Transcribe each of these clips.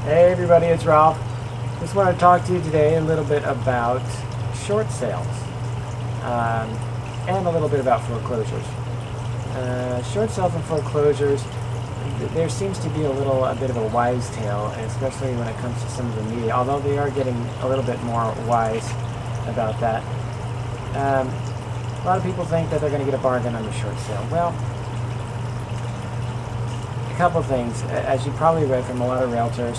Hey everybody, it's Ralph. Just want to talk to you today a little bit about short sales and a little bit about foreclosures. Short sales and foreclosures, there seems to be a bit of a wise tale, especially when it comes to some of the media, although they are getting a little bit more wise about that. A lot of people think that they're going to get a bargain on the short sale. Well, a couple things. As you probably read from a lot of realtors,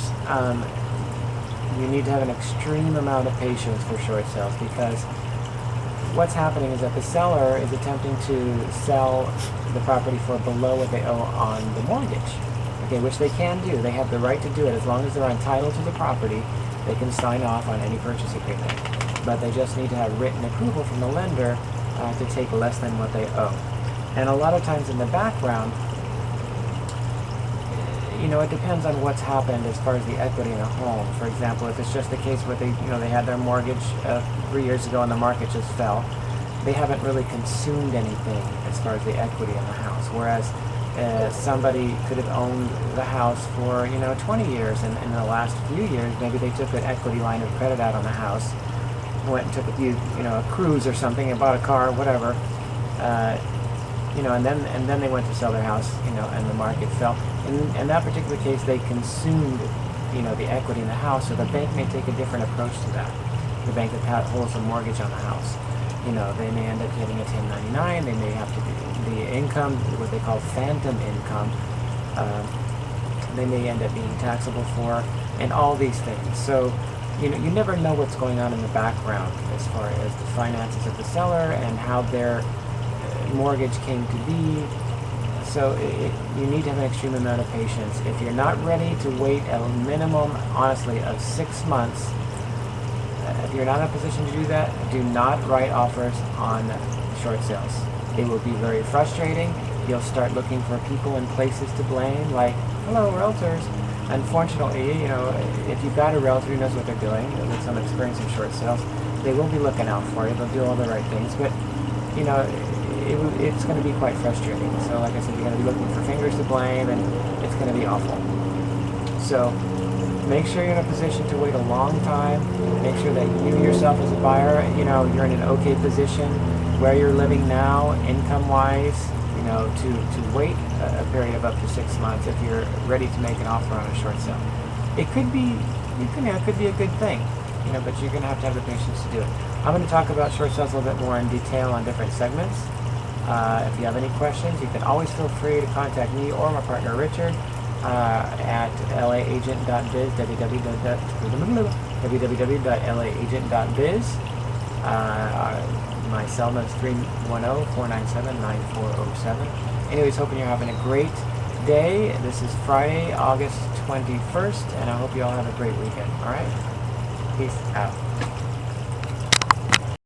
you need to have an extreme amount of patience for short sales, because what's happening is that the seller is attempting to sell the property for below what they owe on the mortgage, okay, which they can do. They have the right to do it as long as they're entitled to the property. They can sign off on any purchase agreement, but they just need to have written approval from the lender to take less than what they owe. And a lot of times in the background, it depends on what's happened as far as the equity in a home. For example, if it's just the case where they had their mortgage 3 years ago and the market just fell, they haven't really consumed anything as far as the equity in the house. Whereas somebody could have owned the house for 20 years, and in the last few years, maybe they took an equity line of credit out on the house, went and took a cruise or something, and bought a car, whatever. And then they went to sell their house, and the market fell. In that particular case, they consumed, the equity in the house, so the bank may take a different approach to that. The bank that holds a mortgage on the house, they may end up getting a 1099. They may have to do the income, what they call phantom income. They may end up being taxable for, and all these things. So, you never know what's going on in the background as far as the finances of the seller and how their mortgage came to be. So you need to have an extreme amount of patience. If you're not ready to wait a minimum, honestly, of 6 months, if you're not in a position to do that, do not write offers on short sales. It will be very frustrating. You'll start looking for people and places to blame, like, hello, realtors. Unfortunately, if you've got a realtor who knows what they're doing, with some experience in short sales, they will be looking out for you. They'll do all the right things, but, it's going to be quite frustrating. So like I said, you're going to be looking for fingers to blame, and it's going to be awful. So make sure you're in a position to wait a long time. Make sure that you yourself as a buyer, you're in an okay position where you're living now, income-wise, to wait a period of up to 6 months if you're ready to make an offer on a short sale. It could be, it could be a good thing, but you're going to have the patience to do it. I'm going to talk about short sales a little bit more in detail on different segments. If you have any questions, you can always feel free to contact me or my partner Richard at laagent.biz, www.laagent.biz. My cell number is 310-497-9407. Anyways, hoping you're having a great day. This is Friday, August 21st, and I hope you all have a great weekend. All right? Peace out.